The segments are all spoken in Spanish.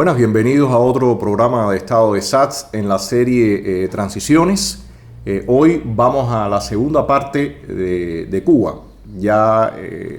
Buenas, bienvenidos a otro programa de Estado de SATS en la serie Transiciones. Hoy vamos a la segunda parte de Cuba. Ya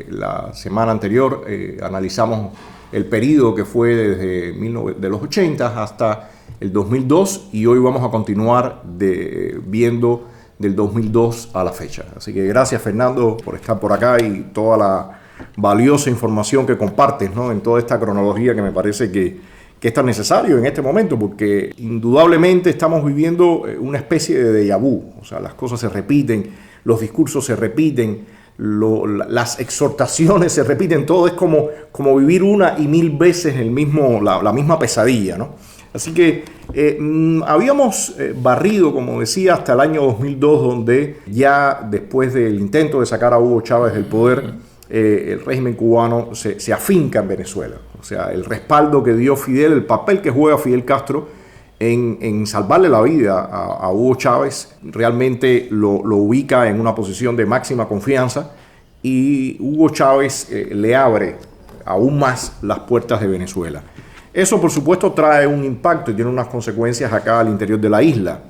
la semana anterior analizamos el periodo que fue desde de los 80 hasta el 2002 y hoy vamos a continuar viendo del 2002 a la fecha. Así que gracias, Fernando, por estar por acá y toda la valiosa información que compartes, ¿no?, en toda esta cronología que me parece que es tan necesario en este momento, porque indudablemente estamos viviendo una especie de déjà vu. O sea, las cosas se repiten, los discursos se repiten, las exhortaciones se repiten, todo es como vivir una y mil veces la misma pesadilla, ¿no? Así que habíamos barrido, como decía, hasta el año 2002, donde ya después del intento de sacar a Hugo Chávez del poder, el régimen cubano se afinca en Venezuela. O sea, el respaldo que dio Fidel, el papel que juega Fidel Castro en salvarle la vida a Hugo Chávez, realmente lo ubica en una posición de máxima confianza, y Hugo Chávez le abre aún más las puertas de Venezuela. Eso, por supuesto, trae un impacto y tiene unas consecuencias acá al interior de la isla.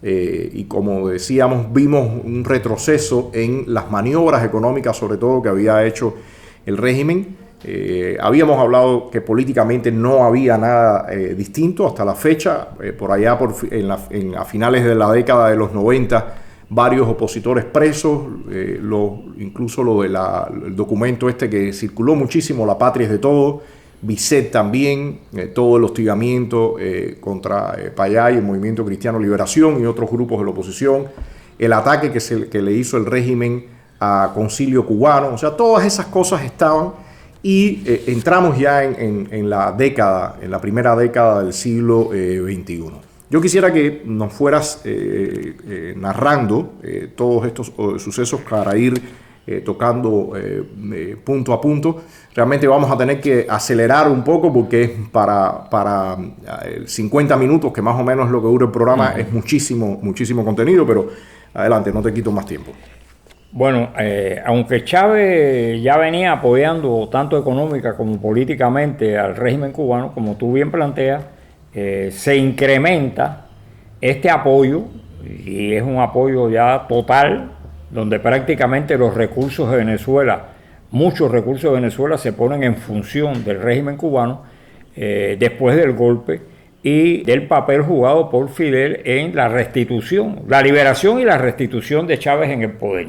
Y como decíamos, vimos un retroceso en las maniobras económicas, sobre todo, que había hecho el régimen. Habíamos hablado que políticamente no había nada distinto hasta la fecha. Por allá, a finales de la década de los 90, varios opositores presos, incluso el documento que circuló muchísimo, La Patria es de todo, Bisset también, todo el hostigamiento contra Payá y el Movimiento Cristiano Liberación y otros grupos de la oposición, el ataque que le hizo el régimen a Concilio Cubano. O sea, todas esas cosas estaban, y entramos ya en la primera década del siglo XXI. Yo quisiera que nos fueras narrando todos estos sucesos para ir tocando punto a punto. Realmente vamos a tener que acelerar un poco porque es para 50 minutos, que más o menos es lo que dura el programa. Es muchísimo contenido, pero adelante, no te quito más tiempo. Bueno, aunque Chávez ya venía apoyando tanto económica como políticamente al régimen cubano, como tú bien planteas, se incrementa este apoyo, y es un apoyo ya total, donde prácticamente los recursos de Venezuela, muchos recursos de Venezuela, se ponen en función del régimen cubano después del golpe y del papel jugado por Fidel en la restitución, la liberación y la restitución de Chávez en el poder.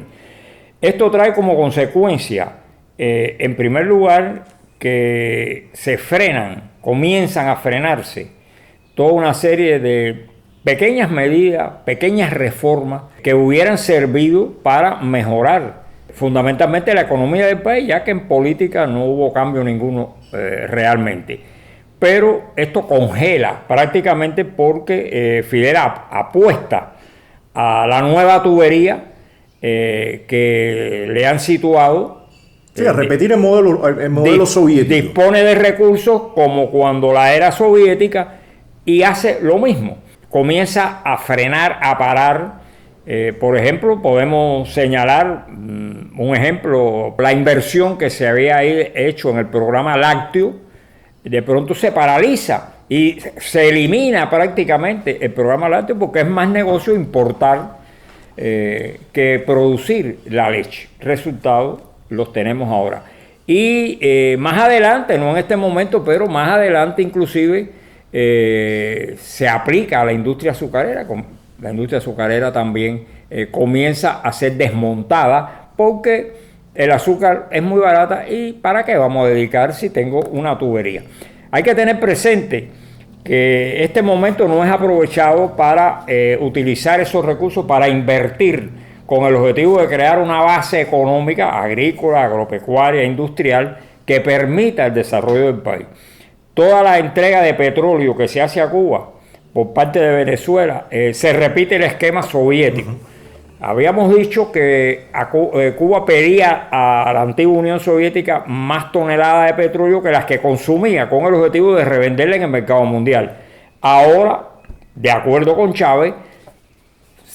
Esto trae como consecuencia, en primer lugar, que comienzan a frenarse toda una serie de pequeñas medidas, pequeñas reformas que hubieran servido para mejorar fundamentalmente la economía del país, ya que en política no hubo cambio ninguno realmente. Pero esto congela prácticamente porque Fidel apuesta a la nueva tubería que le han situado. Sí, a repetir el modelo soviético. Dispone de recursos como cuando la era soviética y hace lo mismo. Comienza a frenar, a parar. Por ejemplo, podemos señalar un ejemplo: la inversión que se había hecho en el programa lácteo, de pronto se paraliza y se elimina prácticamente el programa lácteo, porque es más negocio importar que producir la leche. Resultados los tenemos ahora. Y más adelante, no en este momento, pero más adelante inclusive se aplica a la industria azucarera. La industria azucarera también comienza a ser desmontada porque el azúcar es muy barata, y ¿para qué vamos a dedicar si tengo una tubería? Hay que tener presente que este momento no es aprovechado para utilizar esos recursos para invertir con el objetivo de crear una base económica agrícola, agropecuaria, industrial que permita el desarrollo del país. Toda la entrega de petróleo que se hace a Cuba por parte de Venezuela se repite el esquema soviético. Habíamos dicho que Cuba pedía a la antigua Unión Soviética más toneladas de petróleo que las que consumía, con el objetivo de revenderla en el mercado mundial. Ahora, de acuerdo con Chávez,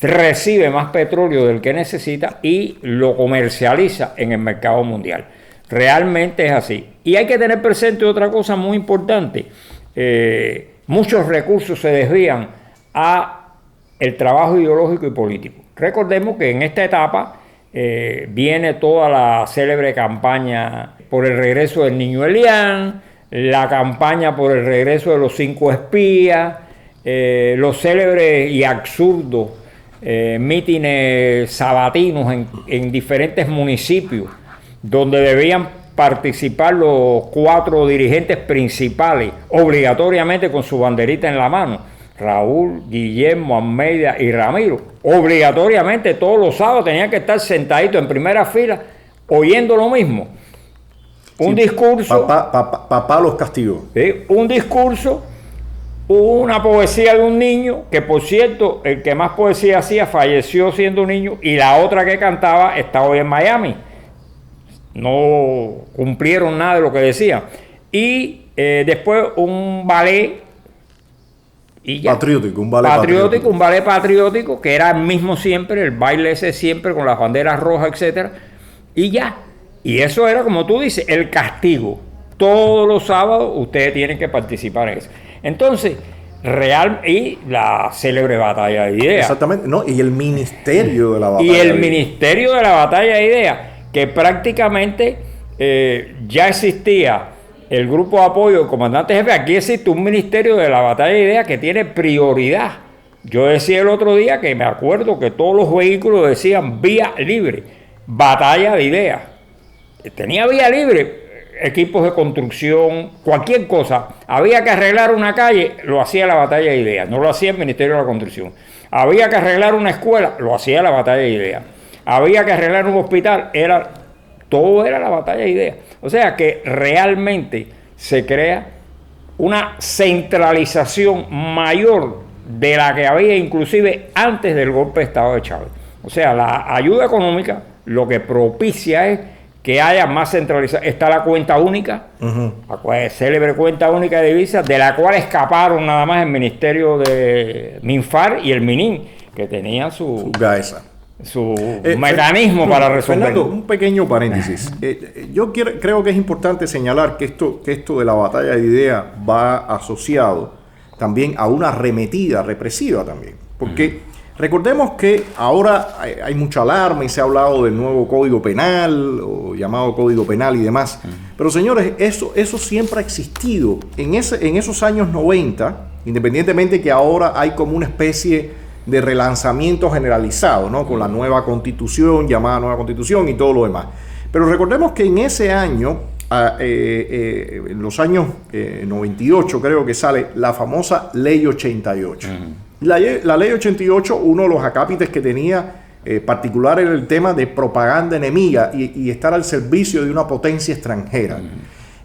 recibe más petróleo del que necesita y lo comercializa en el mercado mundial. Realmente es así. Y hay que tener presente otra cosa muy importante. muchos recursos se desvían a el trabajo ideológico y político. Recordemos que en esta etapa viene toda la célebre campaña por el regreso del niño Elián, la campaña por el regreso de los 5 espías, los célebres y absurdos mítines sabatinos en diferentes municipios, donde debían participar los 4 dirigentes principales, obligatoriamente con su banderita en la mano: Raúl, Guillermo, Almeida y Ramiro. Obligatoriamente todos los sábados tenían que estar sentaditos en primera fila oyendo lo mismo. Un discurso. Papá los castigó. ¿Sí? Un discurso, una poesía de un niño, que por cierto, el que más poesía hacía falleció siendo un niño, y la otra que cantaba está hoy en Miami. No cumplieron nada de lo que decía. Y después un ballet y ya. Patriótico, un ballet patriótico, que era el mismo siempre, el baile ese siempre con las banderas rojas, etcétera, y ya. Y eso era, como tú dices, el castigo. Todos los sábados ustedes tienen que participar en eso. Entonces, y la célebre batalla de ideas. Exactamente, no, y el ministerio de la batalla. Y el ministerio de la batalla de ideas, que prácticamente ya existía el grupo de apoyo del comandante jefe. Aquí existe un ministerio de la batalla de ideas que tiene prioridad. Yo decía el otro día que me acuerdo que todos los vehículos decían vía libre, batalla de ideas. Tenía vía libre, equipos de construcción, cualquier cosa. Había que arreglar una calle, lo hacía la batalla de ideas, no lo hacía el Ministerio de la Construcción. Había que arreglar una escuela, lo hacía la batalla de ideas. Había que arreglar un hospital, todo era la batalla de ideas. O sea que realmente se crea una centralización mayor de la que había inclusive antes del golpe de Estado de Chávez. O sea, la ayuda económica lo que propicia es que haya más centralización. Está la cuenta única, la célebre cuenta única de divisas, de la cual escaparon nada más el Ministerio de Minfar y el Minin, que tenían su mecanismo para resolver. Fernando, un pequeño paréntesis. Yo creo que es importante señalar que esto de la batalla de ideas va asociado también a una arremetida represiva también. Porque recordemos que ahora hay mucha alarma y se ha hablado del nuevo Código Penal, o llamado Código Penal y demás. Pero señores, eso siempre ha existido. En esos años 90, independientemente que ahora hay como una especie de relanzamiento generalizado, ¿no? Con la nueva constitución, llamada nueva constitución y todo lo demás. Pero recordemos que en ese año, en los años 98 creo que sale la famosa Ley 88. La Ley 88, uno de los acápites que tenía particular era el tema de propaganda enemiga y estar al servicio de una potencia extranjera.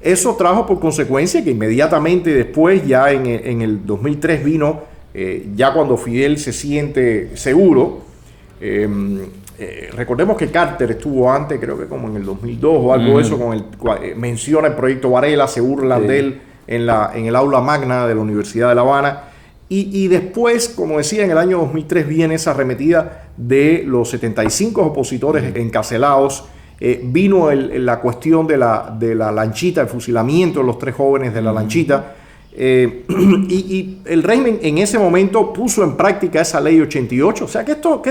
Eso trajo por consecuencia que inmediatamente después, ya en el 2003 vino, ya cuando Fidel se siente seguro, recordemos que Carter estuvo antes, creo que como en el 2002 o algo de eso, menciona el proyecto Varela, se burlan de él en el aula magna de la Universidad de La Habana. Y después, como decía, en el año 2003 viene esa arremetida de los 75 opositores encarcelados. Vino la cuestión de la lanchita, el fusilamiento de los 3 jóvenes de la lanchita. Y el régimen en ese momento puso en práctica esa Ley 88. O sea que esto que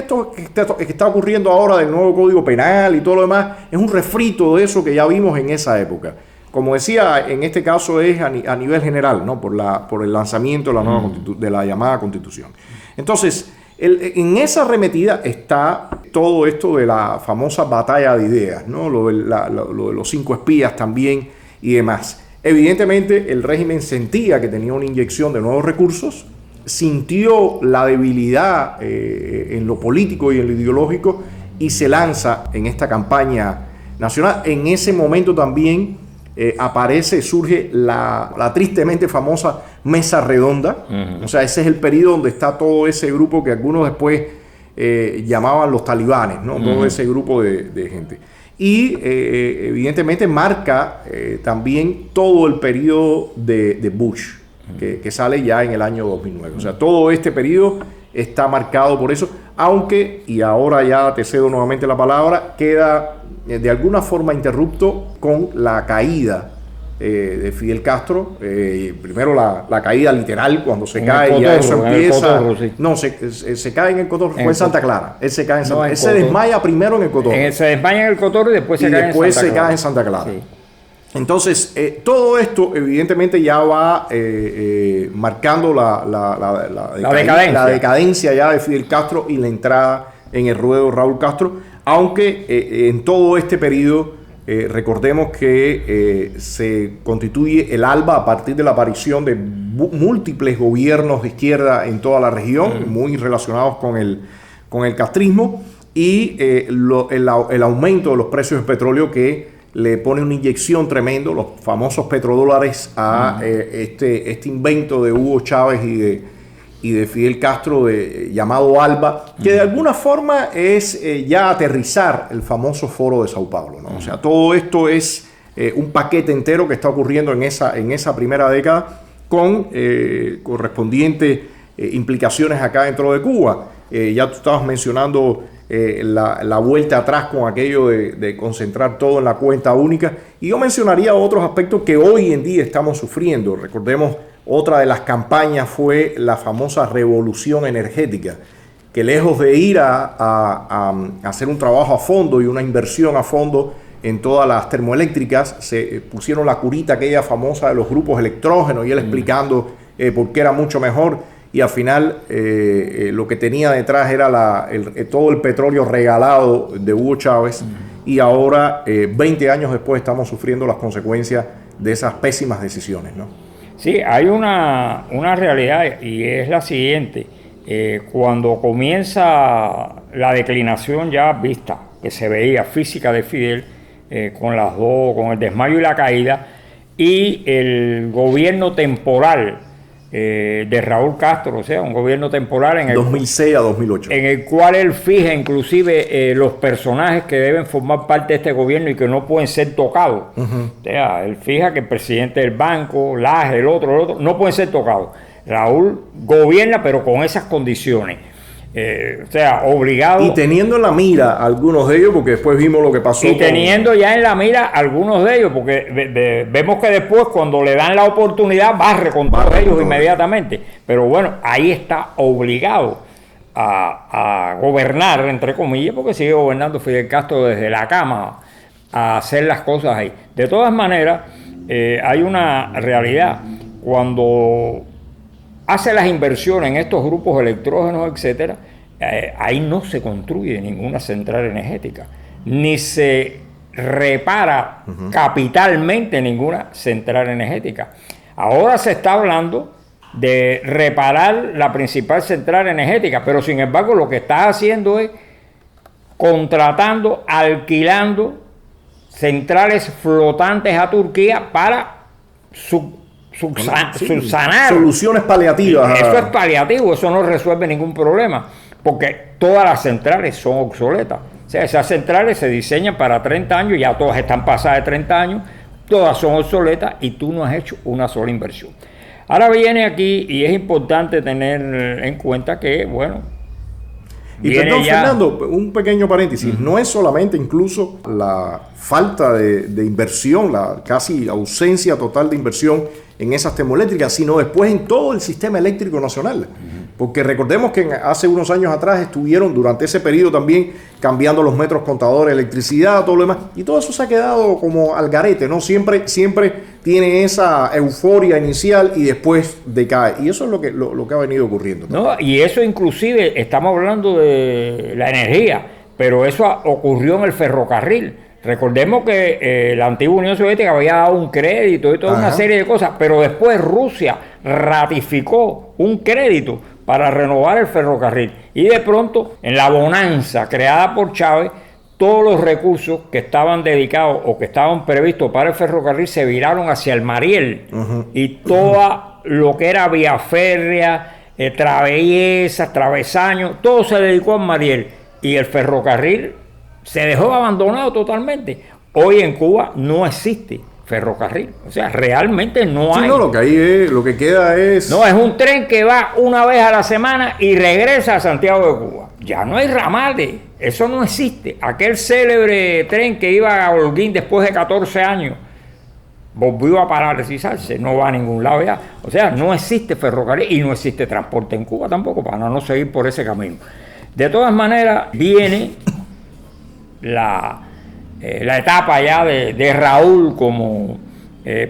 está ocurriendo ahora del nuevo Código Penal y todo lo demás es un refrito de eso que ya vimos en esa época. Como decía, en este caso es a nivel general, ¿no? por el lanzamiento de la llamada Constitución. Entonces, en esa arremetida está todo esto de la famosa batalla de ideas, ¿no? Lo de los 5 espías también y demás. Evidentemente, el régimen sentía que tenía una inyección de nuevos recursos, sintió la debilidad en lo político y en lo ideológico y se lanza en esta campaña nacional. En ese momento también surge la tristemente famosa Mesa Redonda. O sea, ese es el periodo donde está todo ese grupo que algunos después llamaban los talibanes, ¿no? Todo ese grupo de gente. Y evidentemente marca también todo el periodo de Bush, que sale ya en el año 2009. O sea, todo este periodo está marcado por eso, aunque, y ahora ya te cedo nuevamente la palabra, queda de alguna forma interrupto con la caída de Fidel Castro. Primero la caída literal, cuando se En cae, el ya Cotorro, eso en el empieza. Cotorro, sí. No, se cae en el Cotorro, fue en Santa Clara. Él se cae en Santa No, en Él se Cotorro. desmaya primero en el Cotorro. Se desmaya en el Cotorro y después se cae en Santa Clara. Sí. Entonces, todo esto evidentemente ya va marcando la decadencia ya de Fidel Castro y la entrada en el ruedo de Raúl Castro, aunque en todo este periodo recordemos que se constituye el ALBA a partir de la aparición de múltiples gobiernos de izquierda en toda la región, muy relacionados con el castrismo, y el aumento de los precios del petróleo que le pone una inyección tremendo, los famosos petrodólares, a este invento de Hugo Chávez y de Fidel Castro llamado ALBA, que de alguna forma es ya aterrizar el famoso Foro de Sao Paulo, ¿no? O sea, todo esto es un paquete entero que está ocurriendo en esa primera década con correspondientes implicaciones acá dentro de Cuba. Ya tú estabas mencionando la vuelta atrás con aquello de concentrar todo en la cuenta única, y yo mencionaría otros aspectos que hoy en día estamos sufriendo. Recordemos, otra de las campañas fue la famosa revolución energética, que lejos de ir a hacer un trabajo a fondo y una inversión a fondo en todas las termoeléctricas, se pusieron la curita aquella famosa de los grupos electrógenos, y él explicando por qué era mucho mejor, y al final lo que tenía detrás era todo el petróleo regalado de Hugo Chávez, y ahora 20 años después estamos sufriendo las consecuencias de esas pésimas decisiones, ¿no? Sí, hay una realidad, y es la siguiente. Cuando comienza la declinación ya vista, que se veía física de Fidel, con el desmayo y la caída, y el gobierno temporal de Raúl Castro, o sea, un gobierno temporal en el 2006 a 2008, en el cual él fija inclusive los personajes que deben formar parte de este gobierno y que no pueden ser tocados. O sea, él fija que el presidente del banco, Laje, el otro, no pueden ser tocados. Raúl gobierna, pero con esas condiciones. O sea, obligado. Y teniendo en la mira algunos de ellos, porque después vimos lo que pasó. Y teniendo ya en la mira algunos de ellos, porque vemos que después, cuando le dan la oportunidad, barre con todos ellos inmediatamente. Pero bueno, ahí está obligado a gobernar, entre comillas, porque sigue gobernando Fidel Castro desde la cama, a hacer las cosas ahí. De todas maneras, hay una realidad. Cuando hace las inversiones en estos grupos electrógenos, etcétera, ahí no se construye ninguna central energética, ni se repara capitalmente ninguna central energética. Ahora se está hablando de reparar la principal central energética, pero sin embargo lo que está haciendo es contratando, alquilando centrales flotantes a Turquía para subsanar. Soluciones paliativas. Eso es paliativo, eso no resuelve ningún problema, porque todas las centrales son obsoletas. O sea, esas centrales se diseñan para 30 años, ya todas están pasadas de 30 años, todas son obsoletas y tú no has hecho una sola inversión. Ahora viene aquí, y es importante tener en cuenta que, bueno, y perdón, Fernando, un pequeño paréntesis. No es solamente incluso la falta de inversión, la casi ausencia total de inversión en esas termoeléctricas, sino después en todo el sistema eléctrico nacional. Porque recordemos que hace unos años atrás estuvieron durante ese periodo también cambiando los metros contadores de electricidad, todo lo demás, y todo eso se ha quedado como al garete, ¿no? Siempre tiene esa euforia inicial y después decae. Y eso es lo que ha venido ocurriendo, ¿no? Y eso inclusive, estamos hablando de la energía, pero eso ocurrió en el ferrocarril. Recordemos que la antigua Unión Soviética había dado un crédito y toda una serie de cosas, pero después Rusia ratificó un crédito para renovar el ferrocarril. Y de pronto, en la bonanza creada por Chávez, todos los recursos que estaban dedicados o que estaban previstos para el ferrocarril se viraron hacia el Mariel. Y todo lo que era vía férrea, traviesas, travesaños, todo se dedicó al Mariel. Y el ferrocarril se dejó abandonado totalmente. Hoy en Cuba no existe ferrocarril, o sea, realmente no hay. No, lo que queda es... No, es un tren que va una vez a la semana y regresa a Santiago de Cuba. Ya no hay ramales, eso no existe. Aquel célebre tren que iba a Holguín después de 14 años, volvió a paralizarse, no va a ningún lado ya. O sea, no existe ferrocarril y no existe transporte en Cuba tampoco, para no seguir por ese camino. De todas maneras, viene la etapa ya de Raúl como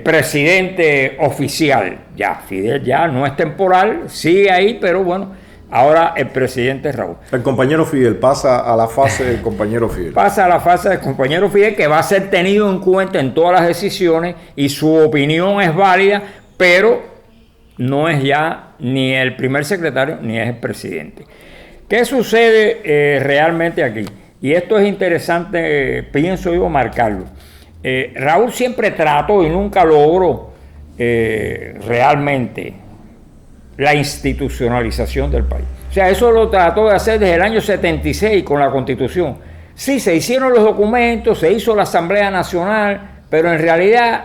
presidente oficial. Ya, Fidel ya no es temporal, sigue ahí, pero bueno, ahora el presidente es Raúl. El compañero Fidel pasa a la fase del compañero Fidel. Pasa a la fase del compañero Fidel, que va a ser tenido en cuenta en todas las decisiones y su opinión es válida, pero no es ya ni el primer secretario ni es el presidente. ¿Qué sucede realmente aquí? Y esto es interesante, pienso yo, marcarlo. Raúl siempre trató y nunca logró realmente la institucionalización del país. O sea, eso lo trató de hacer desde el año 76 con la Constitución. Sí, se hicieron los documentos, se hizo la Asamblea Nacional, pero en realidad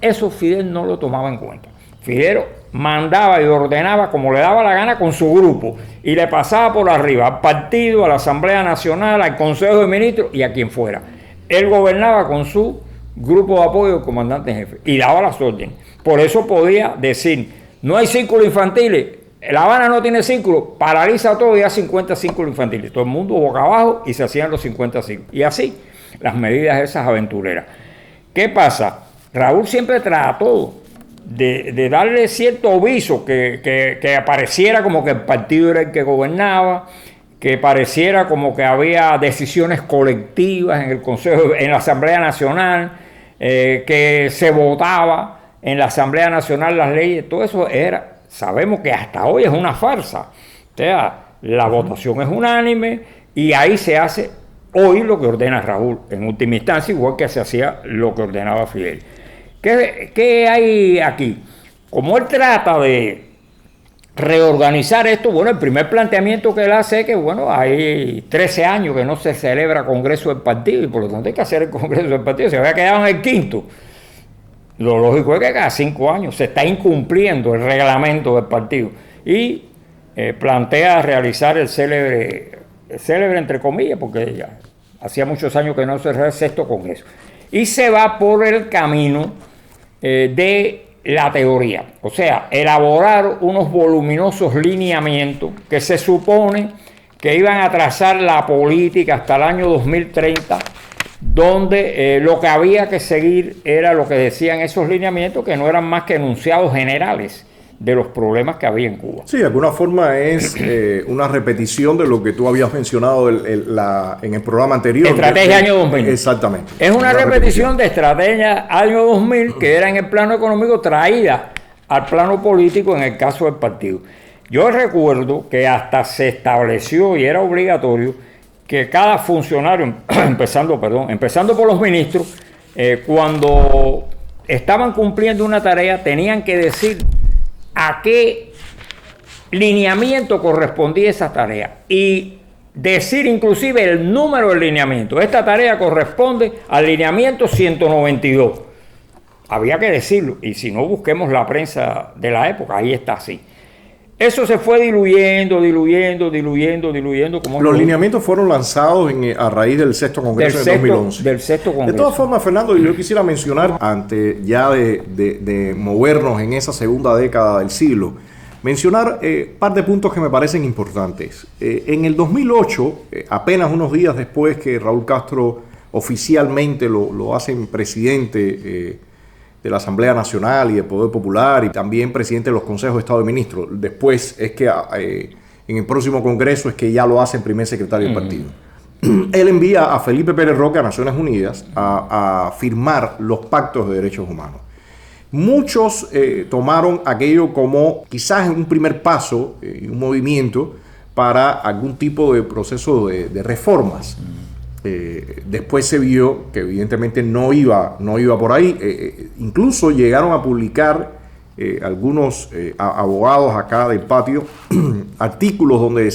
eso Fidel no lo tomaba en cuenta. Fidel mandaba y ordenaba como le daba la gana con su grupo y le pasaba por arriba al partido, a la Asamblea Nacional, al Consejo de Ministros y a quien fuera. Él gobernaba con su grupo de apoyo, el comandante en jefe, y daba las órdenes. Por eso podía decir: no hay círculos infantiles, La Habana no tiene círculo, paraliza todo y hace 50 círculos infantiles. Todo el mundo boca abajo y se hacían los 50 círculos. Y así, las medidas esas aventureras. ¿Qué pasa? Raúl siempre trató de darle cierto aviso, que apareciera como que el partido era el que gobernaba, que pareciera como que había decisiones colectivas en el Consejo, en la Asamblea Nacional, que se votaba en la Asamblea Nacional las leyes. Todo eso era, sabemos que hasta hoy es una farsa. O sea, la votación es unánime y ahí se hace hoy lo que ordena Raúl, en última instancia, igual que se hacía lo que ordenaba Fidel. ¿Qué hay aquí? Como él trata de reorganizar esto, bueno, el primer planteamiento que él hace es que, bueno, hay 13 años que no se celebra Congreso del Partido y por lo tanto hay que hacer el Congreso del Partido, se había quedado en el quinto. Lo lógico es que cada 5 años se está incumpliendo el reglamento del partido y plantea realizar el célebre entre comillas, porque ya hacía muchos años que no se hacía el sexto Congreso. Y se va por el camino de la teoría, o sea, elaborar unos voluminosos lineamientos que se supone que iban a trazar la política hasta el año 2030, donde lo que había que seguir era lo que decían esos lineamientos, que no eran más que enunciados generales de los problemas que había en Cuba. Sí, de alguna forma es una repetición de lo que tú habías mencionado en el programa anterior. Estrategia año 2000. Exactamente. Es una repetición de estrategia año 2000 que era en el plano económico traída al plano político en el caso del partido. Yo recuerdo que hasta se estableció y era obligatorio que cada funcionario, empezando por los ministros, cuando estaban cumpliendo una tarea tenían que decir a qué lineamiento correspondía esa tarea y decir inclusive el número del lineamiento. Esta tarea corresponde al lineamiento 192. Había que decirlo, y si no, busquemos la prensa de la época, ahí está así. Eso se fue diluyendo. Los lineamientos fueron lanzados a raíz del sexto Congreso de 2011. Del sexto Congreso. De todas formas, Fernando, yo quisiera mencionar, antes ya de movernos en esa segunda década del siglo, mencionar un par de puntos que me parecen importantes. En el 2008, apenas unos días después que Raúl Castro oficialmente lo hacen presidente de la Asamblea Nacional y del Poder Popular y también presidente de los Consejos de Estado de Ministros. Después es que en el próximo Congreso es que ya lo hace el primer secretario del partido. Él envía a Felipe Pérez Roque a Naciones Unidas a firmar los pactos de derechos humanos. Muchos tomaron aquello como quizás un primer paso, un movimiento para algún tipo de proceso de reformas. Después se vio que evidentemente no iba por ahí. Incluso llegaron a publicar algunos abogados acá del patio artículos donde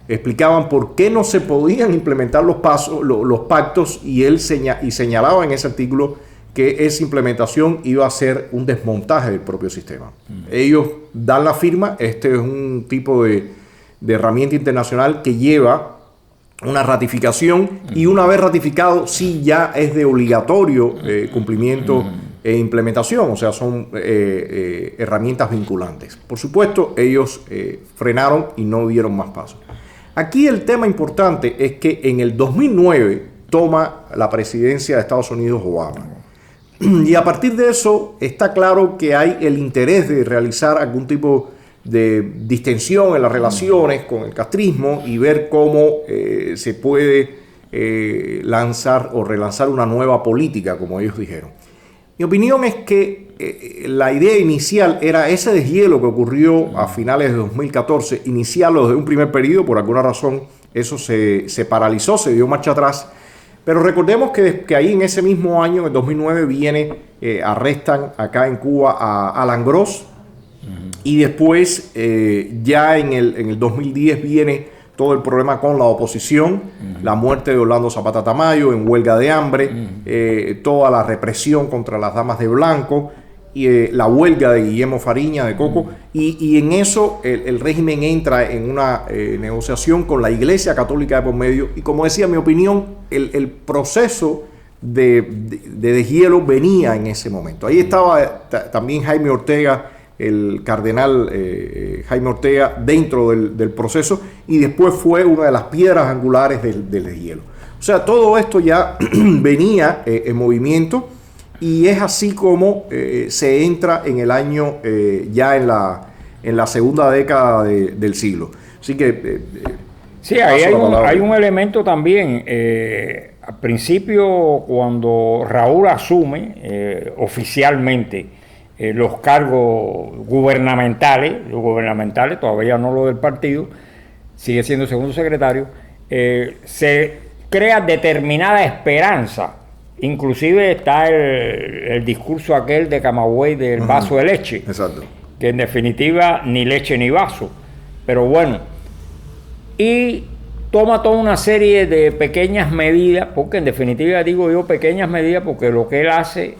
explicaban por qué no se podían implementar los pactos y él señalaba en ese artículo que esa implementación iba a ser un desmontaje del propio sistema. Ellos dan la firma. Este es un tipo de herramienta internacional que lleva una ratificación y una vez ratificado sí ya es de obligatorio cumplimiento e implementación, o sea, son herramientas vinculantes. Por supuesto, ellos frenaron y no dieron más pasos. Aquí el tema importante es que en el 2009 toma la presidencia de Estados Unidos Obama. Y a partir de eso está claro que hay el interés de realizar algún tipo de distensión en las relaciones con el castrismo y ver cómo se puede lanzar o relanzar una nueva política, como ellos dijeron. Mi opinión es que la idea inicial era ese deshielo que ocurrió a finales de 2014, iniciarlo desde un primer periodo, por alguna razón eso se paralizó, se dio marcha atrás. Pero recordemos que ahí en ese mismo año, en el 2009, arrestan acá en Cuba a Alan Gross, y después ya en el 2010 viene todo el problema con la oposición, la muerte de Orlando Zapata Tamayo en huelga de hambre, toda la represión contra las damas de blanco, y la huelga de Guillermo Fariña de Coco, y en eso el régimen entra en una negociación con la Iglesia Católica de por medio, y como decía, mi opinión, el proceso de deshielo venía en ese momento. Ahí estaba también Jaime Ortega, el cardenal Jaime Ortega, dentro del proceso, y después fue una de las piedras angulares del deshielo. O sea, todo esto ya venía en movimiento, y es así como se entra en el año ya en la segunda década del siglo. Así que... sí, ahí hay un elemento también. Al principio, cuando Raúl asume oficialmente los cargos gubernamentales, todavía no lo del partido, sigue siendo segundo secretario, se crea determinada esperanza. Inclusive está el discurso aquel de Camagüey del vaso de leche. Exacto. Que en definitiva ni leche ni vaso. Pero bueno, y toma toda una serie de pequeñas medidas, porque en definitiva digo yo pequeñas medidas, porque lo que él hace,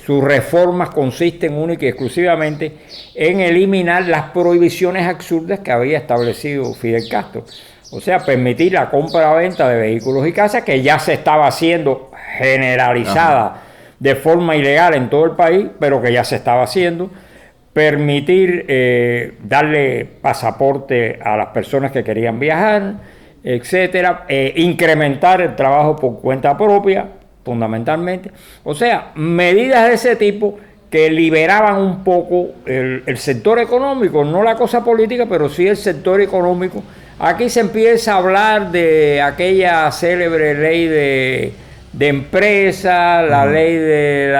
sus reformas consisten única y exclusivamente en eliminar las prohibiciones absurdas que había establecido Fidel Castro. O sea, permitir la compra-venta de vehículos y casas, que ya se estaba haciendo generalizada de forma ilegal en todo el país, pero que ya se estaba haciendo. Permitir darle pasaporte a las personas que querían viajar, etcétera, incrementar el trabajo por cuenta propia, fundamentalmente. O sea, medidas de ese tipo que liberaban un poco el sector económico, no la cosa política, pero sí el sector económico. Aquí se empieza a hablar de aquella célebre ley de empresas, la ley de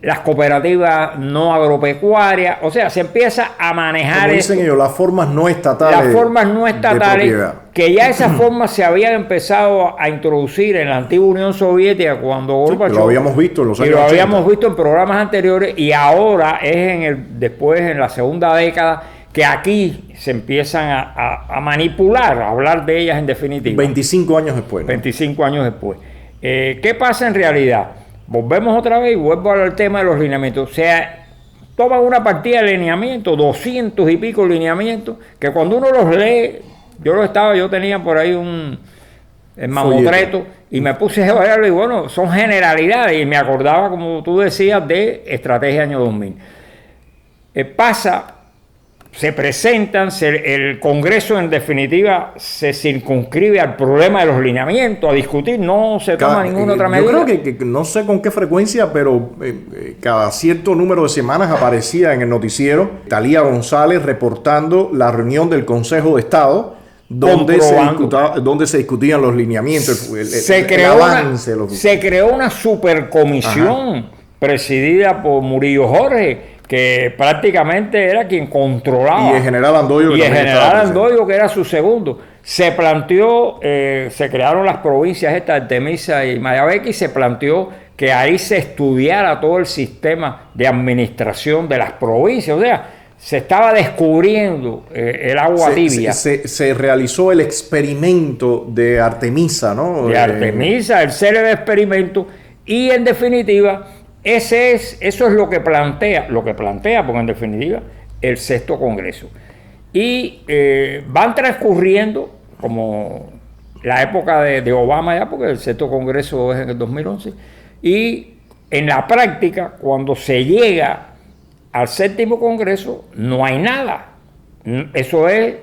las cooperativas no agropecuarias, o sea, se empieza a manejar, como dicen ellos, las formas no estatales. Las formas no estatales, que ya esas formas se habían empezado a introducir en la antigua Unión Soviética cuando Gorbachov, lo habíamos visto en los años 80. Lo habíamos visto en programas anteriores, y ahora es después en la segunda década que aquí se empiezan a manipular, a hablar de ellas en definitiva. 25 años después, ¿no? 25 años después. ¿Qué pasa en realidad? Volvemos otra vez y vuelvo al tema de los lineamientos. O sea, toman una partida de lineamientos, 200 y pico lineamientos, que cuando uno los lee, yo tenía por ahí el mamotreto, y me puse a verlo y bueno, son generalidades, y me acordaba, como tú decías, de Estrategia Año 2000. Se presentan, el Congreso en definitiva se circunscribe al problema de los lineamientos, a discutir, no se toma ninguna otra medida. Yo creo que no sé con qué frecuencia, pero cada cierto número de semanas aparecía en el noticiero Talía González reportando la reunión del Consejo de Estado donde se discutían los lineamientos, se creó una supercomisión presidida por Murillo Jorge, que prácticamente era quien controlaba. Y el general Andoyo, que era su segundo. Se planteó, se crearon las provincias estas, Artemisa y Mayabeque, y se planteó que ahí se estudiara todo el sistema de administración de las provincias. O sea, se estaba descubriendo el agua tibia. Se realizó el experimento de Artemisa, ¿no? De Artemisa, el célebre experimento, y en definitiva... Eso es lo que plantea, porque en definitiva, el sexto Congreso. Y van transcurriendo, como la época de Obama ya, porque el sexto Congreso es en el 2011, y en la práctica, cuando se llega al séptimo Congreso, no hay nada. Eso es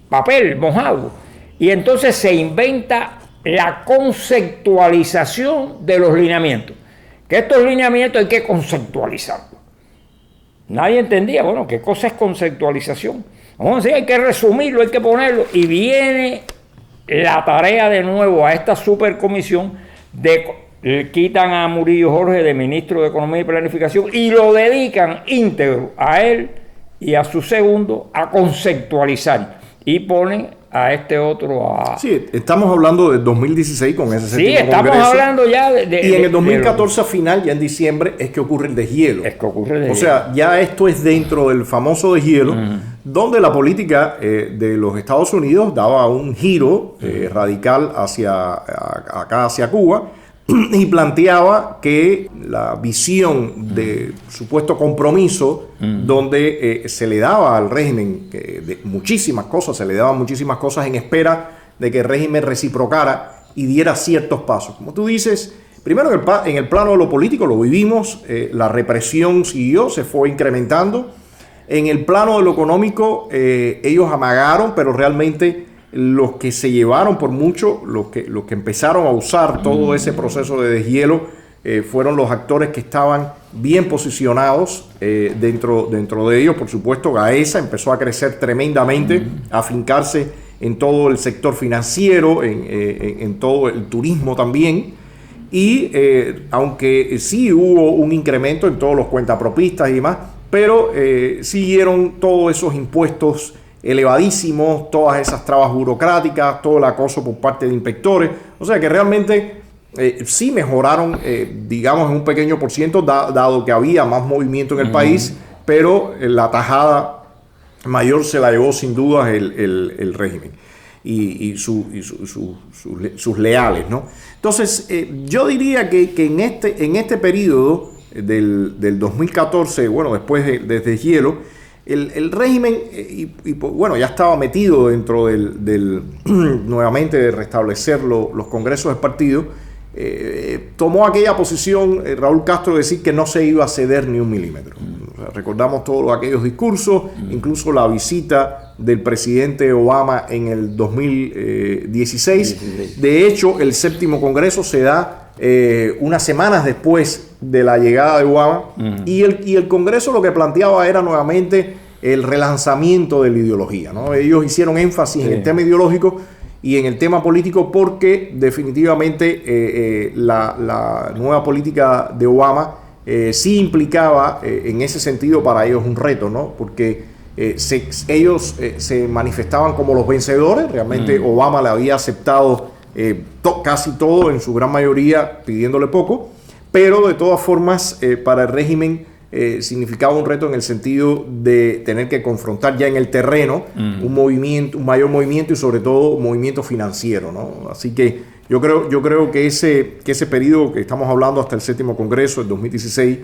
papel mojado. Y entonces se inventa la conceptualización de los lineamientos. Que estos lineamientos hay que conceptualizarlos. Nadie entendía, bueno, ¿qué cosa es conceptualización? Vamos a decir, hay que resumirlo, hay que ponerlo. Y viene la tarea de nuevo a esta supercomisión quitan a Murillo Jorge de ministro de Economía y Planificación y lo dedican íntegro a él y a su segundo a conceptualizar. Y ponen a este otro a... Sí, estamos hablando del 2016 con ese séptimo Congreso. Sí, estamos hablando ya y en el 2014 a final, ya en diciembre, es que ocurre el deshielo. Es que ocurre el deshielo. O sea, ya esto es dentro del famoso deshielo, donde la política de los Estados Unidos daba un giro radical hacia Cuba, y planteaba que la visión de supuesto compromiso, donde se le daba al régimen de muchísimas cosas, se le daban muchísimas cosas en espera de que el régimen reciprocara y diera ciertos pasos. Como tú dices, primero en el plano de lo político lo vivimos, la represión siguió, se fue incrementando. En el plano de lo económico, ellos amagaron, pero realmente los que se llevaron por mucho, los que empezaron a usar todo ese proceso de deshielo, fueron los actores que estaban bien posicionados dentro de ellos. Por supuesto, Gaesa empezó a crecer tremendamente, a afincarse en todo el sector financiero, en todo el turismo también. Y aunque sí hubo un incremento en todos los cuentapropistas y demás, pero siguieron todos esos impuestos elevadísimos, todas esas trabas burocráticas, todo el acoso por parte de inspectores. O sea que realmente sí mejoraron, digamos, en un pequeño por ciento, dado que había más movimiento en el país, pero la tajada mayor se la llevó sin duda el régimen y sus leales, ¿no? Entonces, yo diría que en este periodo del 2014, bueno, después desde hielo, el régimen, bueno, ya estaba metido dentro nuevamente de restablecer los congresos del partido, tomó aquella posición, Raúl Castro, de decir que no se iba a ceder ni un milímetro. O sea, recordamos todos aquellos discursos, incluso la visita del presidente Obama en el 2016. De hecho, el séptimo congreso se da unas semanas después de la llegada de Obama, y el Congreso lo que planteaba era nuevamente el relanzamiento de la ideología, ¿no? Ellos hicieron énfasis en el tema ideológico y en el tema político porque definitivamente la nueva política de Obama sí implicaba en ese sentido para ellos un reto, ¿no? Porque ellos se manifestaban como los vencedores. Realmente Obama le había aceptado casi todo, en su gran mayoría, pidiéndole poco, pero de todas formas para el régimen significaba un reto en el sentido de tener que confrontar ya en el terreno un mayor movimiento y sobre todo un movimiento financiero, ¿no? Así que yo creo que ese periodo que estamos hablando hasta el séptimo congreso, el 2016,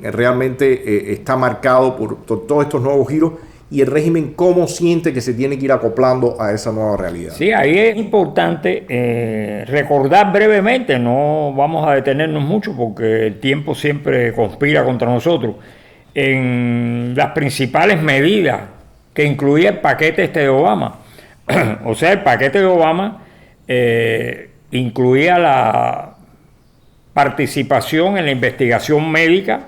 realmente está marcado por todos estos nuevos giros. Y el régimen, ¿cómo siente que se tiene que ir acoplando a esa nueva realidad? Sí, ahí es importante recordar brevemente, no vamos a detenernos mucho porque el tiempo siempre conspira contra nosotros, en las principales medidas que incluía el paquete de Obama. O sea, el paquete de Obama incluía la participación en la investigación médica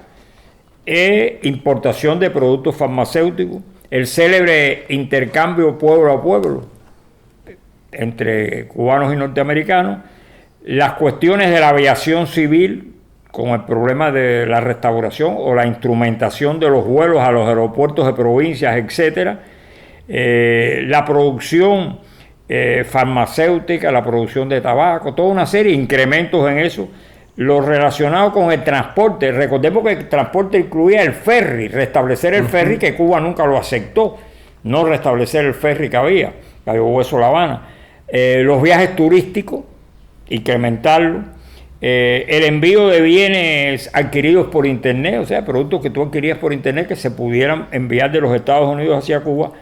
e importación de productos farmacéuticos, el célebre intercambio pueblo a pueblo entre cubanos y norteamericanos, las cuestiones de la aviación civil con el problema de la restauración o la instrumentación de los vuelos a los aeropuertos de provincias, etcétera, la producción farmacéutica, la producción de tabaco, toda una serie de incrementos en eso. Lo relacionado con el transporte, recordemos que el transporte incluía el ferry, restablecer el ferry, que Cuba nunca lo aceptó, no restablecer el ferry que había, Cayo Hueso, La Habana, los viajes turísticos, incrementarlo, el envío de bienes adquiridos por internet, o sea, productos que tú adquirías por internet que se pudieran enviar de los Estados Unidos hacia Cuba,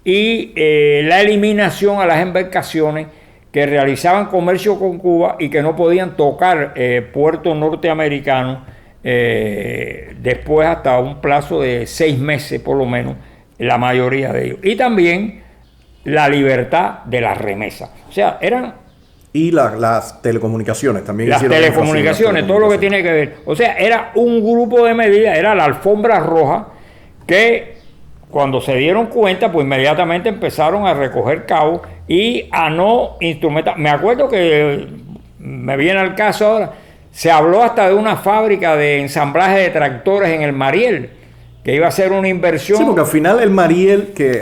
y la eliminación a las embarcaciones que realizaban comercio con Cuba y que no podían tocar puertos norteamericanos después hasta un plazo de 6 meses por lo menos, la mayoría de ellos. Y también la libertad de las remesas. O sea, eran... Y las telecomunicaciones también. Las telecomunicaciones, todo lo que tiene que ver. O sea, era un grupo de medidas, era la alfombra roja que cuando se dieron cuenta, pues inmediatamente empezaron a recoger cabos y a no instrumentar. Me acuerdo que me viene al caso ahora, se habló hasta de una fábrica de ensamblaje de tractores en el Mariel, que iba a ser una inversión. Sí, porque al final el Mariel, que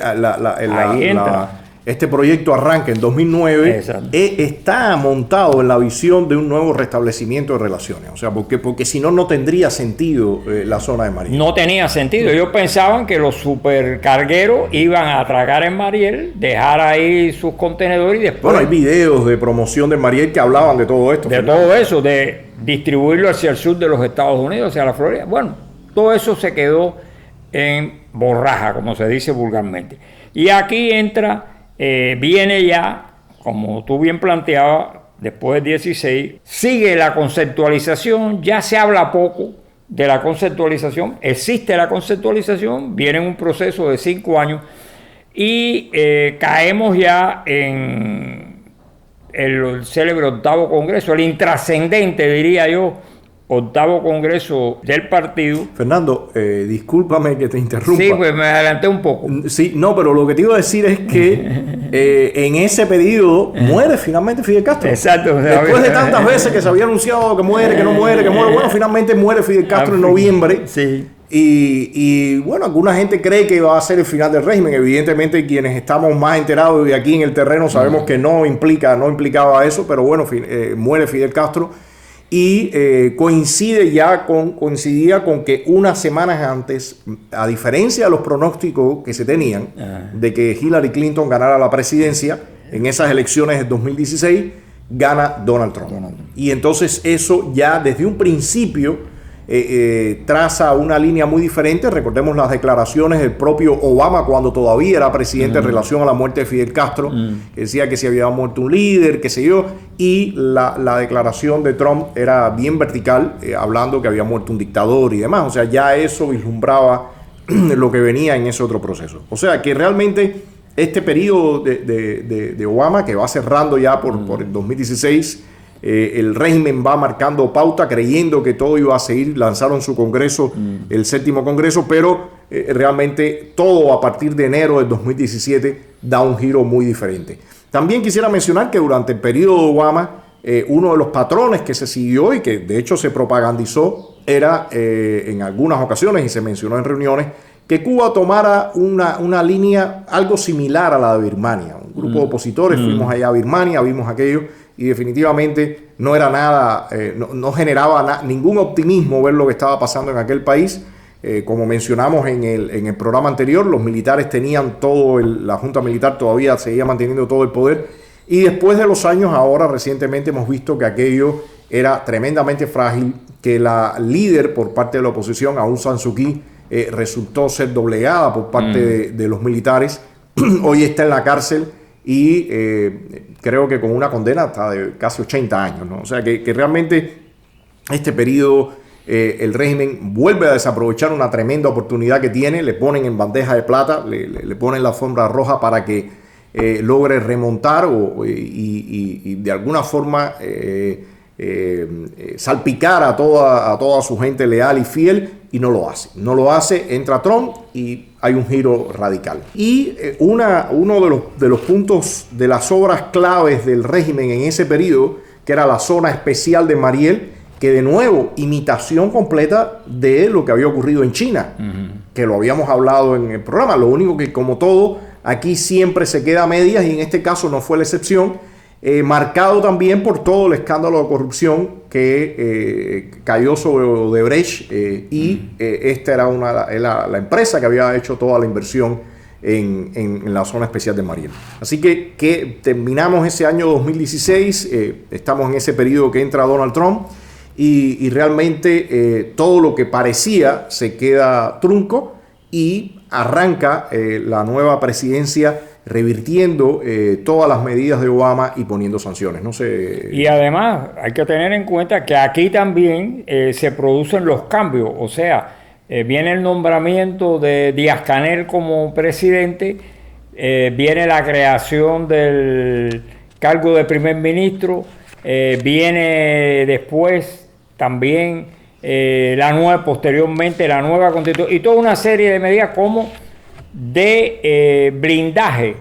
este proyecto arranca en 2009, está montado en la visión de un nuevo restablecimiento de relaciones. O sea, porque si no, no tendría sentido la zona de Mariel. No tenía sentido. Ellos pensaban que los supercargueros iban a atracar en Mariel, dejar ahí sus contenedores y después... Bueno, hay videos de promoción de Mariel que hablaban de todo esto. De todo eso, de distribuirlo hacia el sur de los Estados Unidos, hacia la Florida. Bueno, todo eso se quedó en borraja, como se dice vulgarmente. Y aquí entra... viene ya, como tú bien planteabas, después del 16, sigue la conceptualización, ya se habla poco de la conceptualización, existe la conceptualización, viene en un proceso de 5 años y caemos ya en el célebre 8º Congreso, el intrascendente, diría yo, 8º Congreso del partido. Fernando, discúlpame que te interrumpa. Sí, pues me adelanté un poco. Sí, no, pero lo que te iba a decir es que en ese periodo muere finalmente Fidel Castro. Exacto. Después de tantas veces que se había anunciado que muere, que no muere, que muere, bueno, finalmente muere Fidel Castro en noviembre. Sí. Y bueno, alguna gente cree que va a ser el final del régimen. Evidentemente, quienes estamos más enterados de aquí en el terreno sabemos que no implicaba eso, pero bueno, muere Fidel Castro. Y coincidía con que unas semanas antes, a diferencia de los pronósticos que se tenían de que Hillary Clinton ganara la presidencia en esas elecciones de 2016, gana Donald Trump. Y entonces eso ya desde un principio traza una línea muy diferente. Recordemos las declaraciones del propio Obama cuando todavía era presidente en relación a la muerte de Fidel Castro, que decía que si había muerto un líder, qué sé yo, y la declaración de Trump era bien vertical, hablando que había muerto un dictador y demás. O sea, ya eso vislumbraba lo que venía en ese otro proceso. O sea, que realmente este periodo de Obama, que va cerrando ya por el 2016, el régimen va marcando pauta creyendo que todo iba a seguir. Lanzaron su congreso, el 7º Congreso, pero realmente todo a partir de enero del 2017 da un giro muy diferente. También quisiera mencionar que durante el periodo de Obama, uno de los patrones que se siguió y que de hecho se propagandizó era en algunas ocasiones y se mencionó en reuniones que Cuba tomara una línea algo similar a la de Birmania. Un grupo de opositores fuimos allá a Birmania, vimos aquello y definitivamente no era nada, no generaba ningún optimismo ver lo que estaba pasando en aquel país. Como mencionamos en el programa anterior, los militares tenían la Junta Militar todavía seguía manteniendo todo el poder. Y después de los años, ahora recientemente hemos visto que aquello era tremendamente frágil, que la líder por parte de la oposición, Aung San Suu Kyi, resultó ser doblegada por parte de los militares. Hoy está en la cárcel y creo que con una condena hasta de casi 80 años, ¿no? O sea que realmente este periodo el régimen vuelve a desaprovechar una tremenda oportunidad que tiene, le ponen en bandeja de plata, le ponen la alfombra roja para que logre remontar y de alguna forma salpicar a toda su gente leal y fiel, y no lo hace. No lo hace, entra Trump y hay un giro radical. Y uno de los puntos de las obras claves del régimen en ese periodo, que era la zona especial de Mariel, que de nuevo, imitación completa de lo que había ocurrido en China, que lo habíamos hablado en el programa. Lo único que, como todo, aquí siempre se queda a medias, y en este caso no fue la excepción, marcado también por todo el escándalo de corrupción que cayó sobre Odebrecht, y esta era la empresa que había hecho toda la inversión en la zona especial de Mariel. Así que terminamos ese año 2016, estamos en ese periodo que entra Donald Trump, y realmente todo lo que parecía se queda trunco y arranca la nueva presidencia revirtiendo todas las medidas de Obama y poniendo sanciones. No sé. Y además hay que tener en cuenta que aquí también se producen los cambios, o sea, viene el nombramiento de Díaz-Canel como presidente, viene la creación del cargo de primer ministro, viene después también posteriormente la nueva constitución y toda una serie de medidas como de blindaje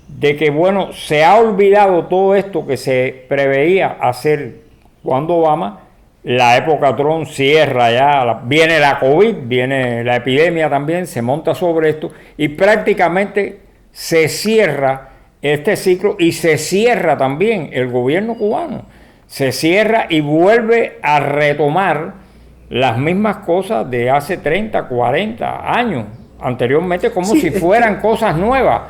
de que, bueno, se ha olvidado todo esto que se preveía hacer cuando Obama. La época Trump cierra ya, viene la COVID, viene la epidemia también, se monta sobre esto y prácticamente se cierra este ciclo y se cierra también el gobierno cubano. Se cierra y vuelve a retomar las mismas cosas de hace 30, 40 años anteriormente, como si fueran cosas nuevas.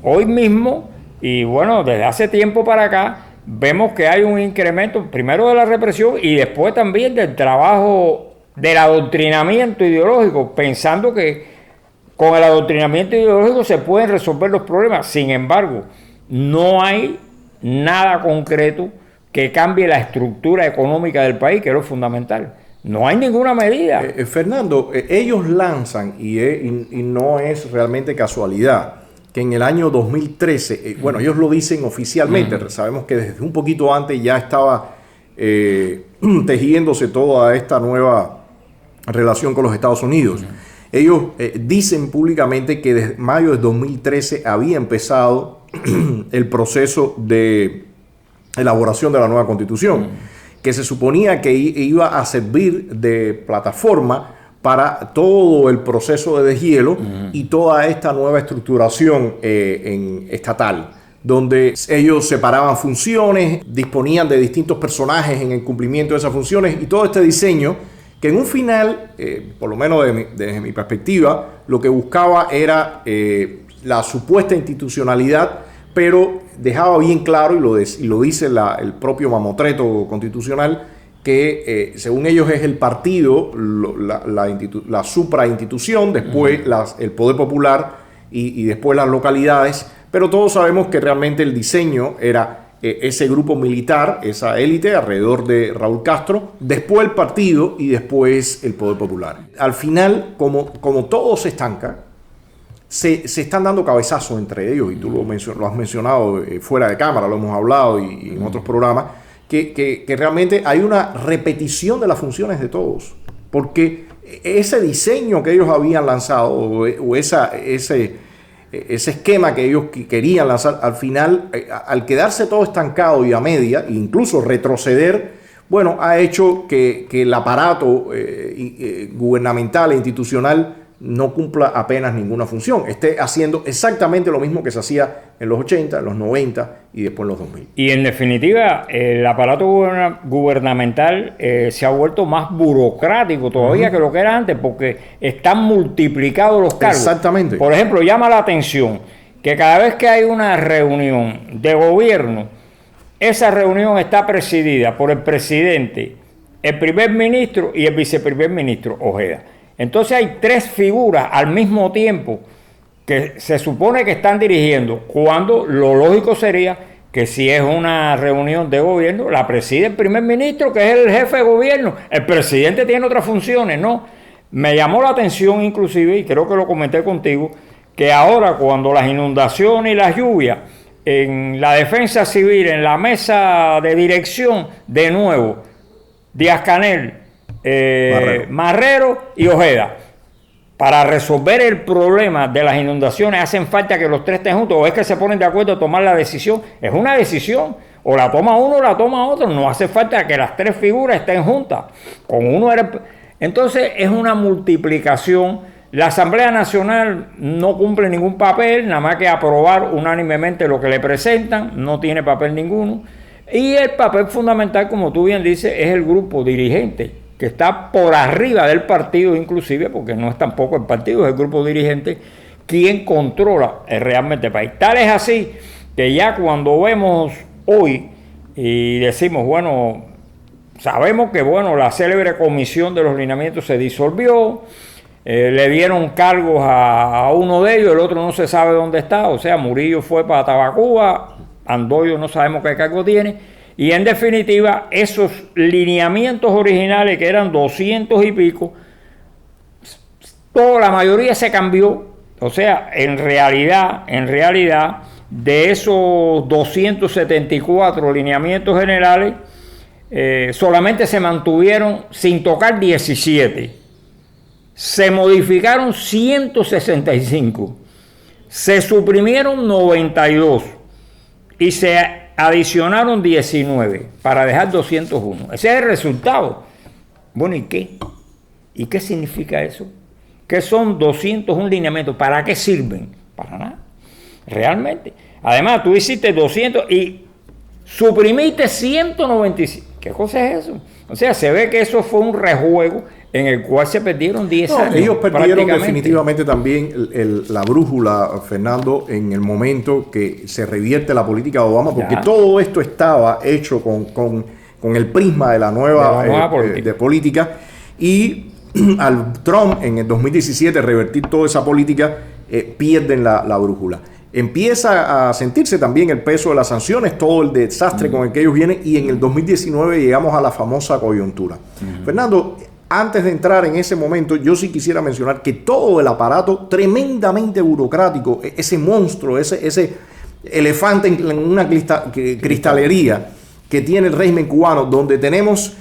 Hoy mismo, y bueno, desde hace tiempo para acá, vemos que hay un incremento, primero de la represión y después también del trabajo del adoctrinamiento ideológico, pensando que con el adoctrinamiento ideológico se pueden resolver los problemas. Sin embargo, no hay nada concreto que cambie la estructura económica del país, que es lo fundamental. No hay ninguna medida. Fernando, ellos lanzan, y no es realmente casualidad, que en el año 2013, bueno, ellos lo dicen oficialmente, sabemos que desde un poquito antes ya estaba tejiéndose toda esta nueva relación con los Estados Unidos. Ellos dicen públicamente que desde mayo de 2013 había empezado el proceso de elaboración de la nueva Constitución, que se suponía que iba a servir de plataforma para todo el proceso de deshielo y toda esta nueva estructuración estatal, donde ellos separaban funciones, disponían de distintos personajes en el cumplimiento de esas funciones y todo este diseño que en un final, por lo menos desde mi perspectiva, lo que buscaba era la supuesta institucionalidad, pero dejaba bien claro, y lo dice el propio mamotreto constitucional, que según ellos es el partido, la suprainstitución, después el poder popular y después las localidades, pero todos sabemos que realmente el diseño era ese grupo militar, esa élite alrededor de Raúl Castro, después el partido y después el poder popular. Al final, como todo se estanca, se están dando cabezazos entre ellos, y tú lo has mencionado fuera de cámara, lo hemos hablado y en otros programas, que realmente hay una repetición de las funciones de todos, porque ese diseño que ellos habían lanzado o ese esquema que ellos querían lanzar, al final, al quedarse todo estancado y a media, incluso retroceder, bueno, ha hecho que el aparato gubernamental e institucional no cumpla apenas ninguna función, esté haciendo exactamente lo mismo que se hacía en los 80, en los 90 y después en los 2000. Y en definitiva, el aparato gubernamental se ha vuelto más burocrático todavía que lo que era antes, porque están multiplicados los cargos. Exactamente. Por ejemplo, llama la atención que cada vez que hay una reunión de gobierno, esa reunión está presidida por el presidente, el primer ministro y el viceprimer ministro, Ojeda. Entonces hay tres figuras al mismo tiempo que se supone que están dirigiendo, cuando lo lógico sería que si es una reunión de gobierno, la preside el primer ministro, que es el jefe de gobierno. El presidente tiene otras funciones, ¿no? Me llamó la atención inclusive, y creo que lo comenté contigo, que ahora cuando las inundaciones y las lluvias, en la defensa civil, en la mesa de dirección, de nuevo, Díaz-Canel, Marrero y Ojeda. Para resolver el problema de las inundaciones hacen falta que los tres estén juntos, o es que se ponen de acuerdo a tomar la decisión. Es una decisión, o la toma uno o la toma otro. No hace falta que las tres figuras estén juntas. Con uno entonces es una multiplicación. La Asamblea Nacional no cumple ningún papel, nada más que aprobar unánimemente lo que le presentan, no tiene papel ninguno. Y el papel fundamental, como tú bien dices, es el grupo dirigente, que está por arriba del partido inclusive, porque no es tampoco el partido, es el grupo dirigente quien controla realmente el país. Tal es así que ya cuando vemos hoy y decimos, bueno, sabemos que bueno, la célebre comisión de los lineamientos se disolvió, le dieron cargos a uno de ellos, el otro no se sabe dónde está, o sea, Murillo fue para Tabacuba, Andoyo no sabemos qué cargo tiene, y en definitiva esos lineamientos originales que eran 200 y pico, la mayoría se cambió, o sea, en realidad, de esos 274 lineamientos generales, solamente se mantuvieron sin tocar 17. Se modificaron 165. Se suprimieron 92. Y se adicionaron 19 para dejar 201. Ese es el resultado. Bueno, ¿y qué? ¿Y qué significa eso? ¿Qué son 201 lineamientos? ¿Para qué sirven? Para nada. Realmente. Además, tú hiciste 200 y suprimiste 195. ¿Qué cosa es eso? O sea, se ve que eso fue un rejuego en el cual se perdieron 10 años. Ellos perdieron definitivamente también la brújula, Fernando, en el momento que se revierte la política de Obama, porque todo esto estaba hecho con el prisma de la nueva política. Y al Trump en el 2017 revertir toda esa política, pierden la brújula. Empieza a sentirse también el peso de las sanciones, todo el desastre con el que ellos vienen, y en el 2019 llegamos a la famosa coyuntura. Fernando, antes de entrar en ese momento, yo sí quisiera mencionar que todo el aparato tremendamente burocrático, ese monstruo, ese elefante en una cristalería que tiene el régimen cubano, donde tenemos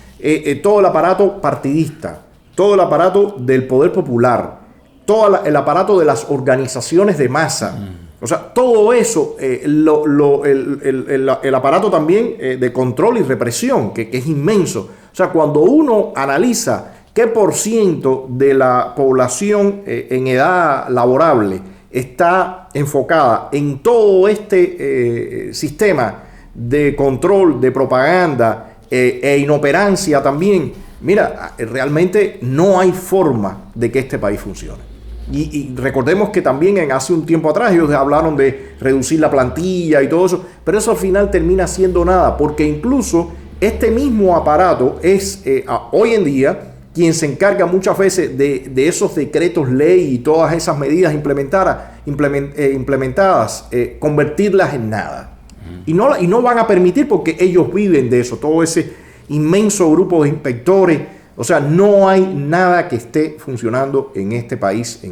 todo el aparato partidista, todo el aparato del poder popular, todo el aparato de las organizaciones de masa. O sea, todo eso, el aparato también de control y represión, que es inmenso. O sea, cuando uno analiza qué % de la población en edad laborable está enfocada en todo este sistema de control, de propaganda e inoperancia también, mira, realmente no hay forma de que este país funcione. Y recordemos que también hace un tiempo atrás ellos hablaron de reducir la plantilla y todo eso, pero eso al final termina siendo nada, porque incluso este mismo aparato es hoy en día quien se encarga muchas veces de esos decretos ley y todas esas medidas implementadas, convertirlas en nada. Y no van a permitir, porque ellos viven de eso, todo ese inmenso grupo de inspectores. O sea, no hay nada que esté funcionando en este país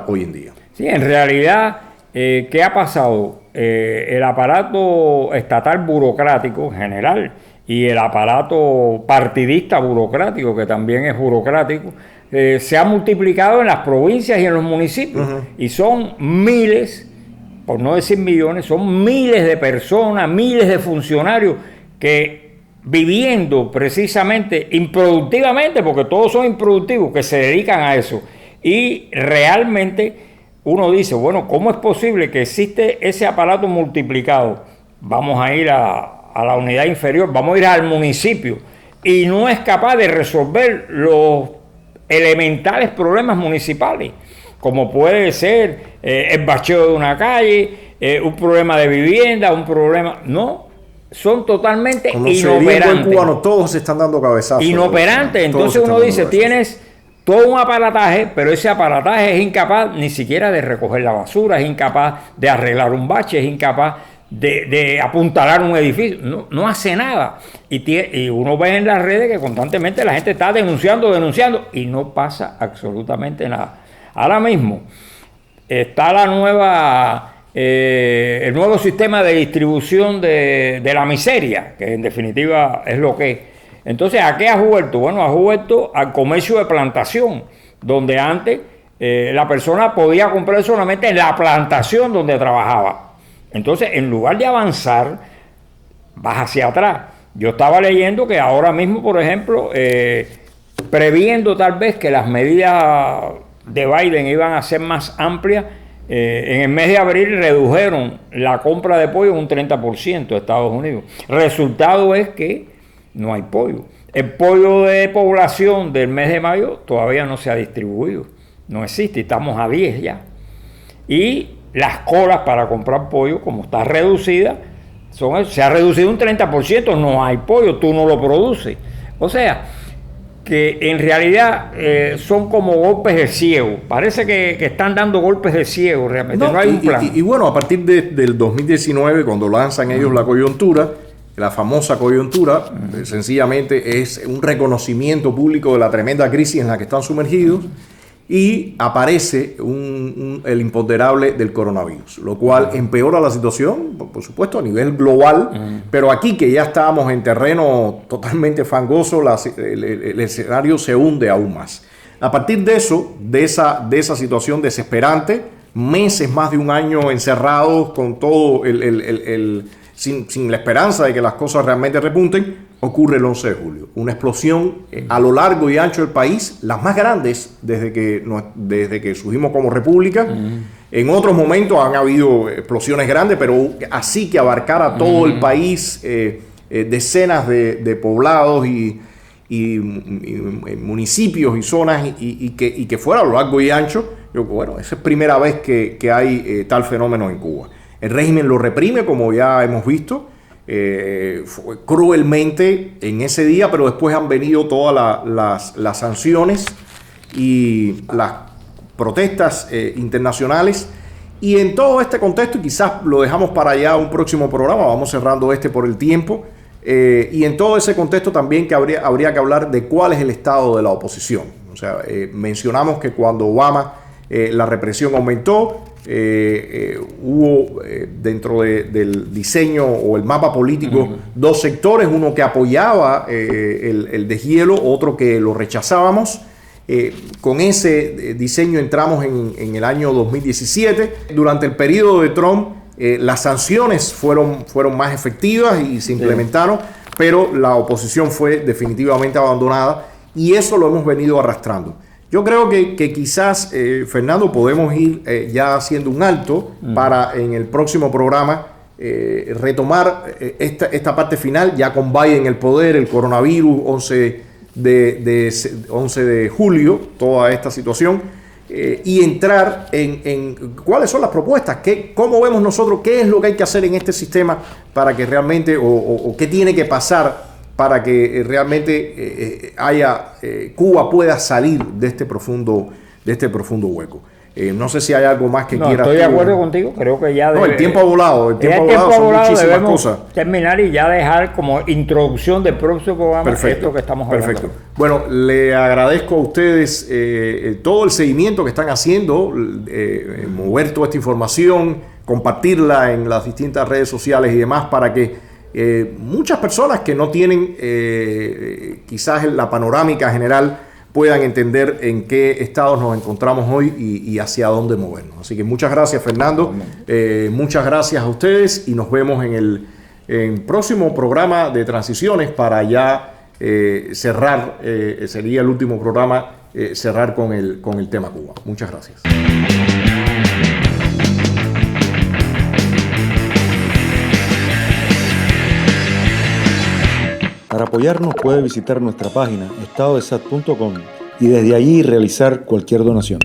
hoy en día. Sí, en realidad, ¿qué ha pasado? El aparato estatal burocrático general y el aparato partidista burocrático, que también es burocrático, se ha multiplicado en las provincias y en los municipios. Y son miles, por no decir millones, son miles de personas, miles de funcionarios que, viviendo precisamente improductivamente, porque todos son improductivos, que se dedican a eso. Y realmente uno dice, bueno, ¿cómo es posible que existe ese aparato multiplicado? Vamos a ir a la unidad inferior, vamos a ir al municipio, y no es capaz de resolver los elementales problemas municipales, como puede ser el bacheo de una calle, un problema de vivienda, un problema... No, son totalmente inoperantes. Cubano, todos se están dando cabezazos. Inoperantes. Entonces uno dice, tienes todo un aparataje, pero ese aparataje es incapaz ni siquiera de recoger la basura, es incapaz de arreglar un bache, es incapaz de apuntalar un edificio. No hace nada. Y uno ve en las redes que constantemente la gente está denunciando, y no pasa absolutamente nada. Ahora mismo está el nuevo sistema de distribución de la miseria, que en definitiva es lo que es. Entonces, ¿a qué ha vuelto? Bueno, ha vuelto al comercio de plantación, donde antes la persona podía comprar solamente en la plantación donde trabajaba. Entonces, en lugar de avanzar, vas hacia atrás. Yo estaba leyendo que ahora mismo, por ejemplo, previendo tal vez que las medidas de Biden iban a ser más amplias, en el mes de abril redujeron la compra de pollo en un 30% de Estados Unidos. El resultado es que no hay pollo. El pollo de población del mes de mayo todavía no se ha distribuido. No existe, estamos a 10 ya. Y las colas para comprar pollo, como está reducida, se ha reducido un 30%, no hay pollo, tú no lo produces. O sea, que en realidad son como golpes de ciego. Parece que están dando golpes de ciego realmente. No hay un plan. Y bueno, a partir del 2019, cuando lanzan ellos la coyuntura, la famosa coyuntura, sencillamente es un reconocimiento público de la tremenda crisis en la que están sumergidos, y aparece el imponderable del coronavirus, lo cual empeora la situación, por supuesto, a nivel global, pero aquí que ya estábamos en terreno totalmente fangoso, el escenario se hunde aún más. A partir de eso, de esa situación desesperante, meses, más de un año encerrados con todo sin la esperanza de que las cosas realmente repunten, ocurre el 11 de julio. Una explosión a lo largo y ancho del país, las más grandes desde que surgimos como república. En otros momentos han habido explosiones grandes, pero así que abarcara todo el país, decenas de poblados y municipios y zonas, y que fuera a lo largo y ancho. Bueno, esa es primera vez que hay tal fenómeno en Cuba. El régimen lo reprime, como ya hemos visto, cruelmente en ese día, pero después han venido todas las sanciones y las protestas internacionales. Y en todo este contexto, y quizás lo dejamos para allá un próximo programa, vamos cerrando por el tiempo, y en todo ese contexto también que habría que hablar de cuál es el estado de la oposición. O sea, mencionamos que cuando Obama la represión aumentó, hubo dentro del diseño o el mapa político dos sectores, uno que apoyaba el deshielo, otro que lo rechazábamos. Con ese diseño entramos en el año 2017. Durante el periodo de Trump, las sanciones fueron más efectivas y se implementaron, pero la oposición fue definitivamente abandonada, y eso lo hemos venido arrastrando. Yo creo que quizás, Fernando, podemos ir ya haciendo un alto para en el próximo programa retomar esta parte final, ya con Biden en el poder, el coronavirus, 11 de julio, toda esta situación, y entrar en cuáles son las propuestas, cómo vemos nosotros, qué es lo que hay que hacer en este sistema para que realmente, o qué tiene que pasar para que realmente Cuba pueda salir de este profundo hueco. No sé si hay algo más que quieras. Estoy de acuerdo contigo, creo que ya el tiempo ha volado. El tiempo ha volado, son muchísimas cosas. Terminar y ya dejar como introducción del próximo programa esto que estamos hablando. Perfecto. Bueno, le agradezco a ustedes todo el seguimiento que están haciendo, mover toda esta información, compartirla en las distintas redes sociales y demás, para que muchas personas que no tienen quizás la panorámica general puedan entender en qué estados nos encontramos hoy y hacia dónde movernos. Así que muchas gracias, Fernando. Muchas gracias a ustedes, y nos vemos en el próximo programa de Transiciones para ya cerrar, sería el último programa, cerrar con el tema Cuba. Muchas gracias. Para apoyarnos puede visitar nuestra página estadodesat.com y desde allí realizar cualquier donación.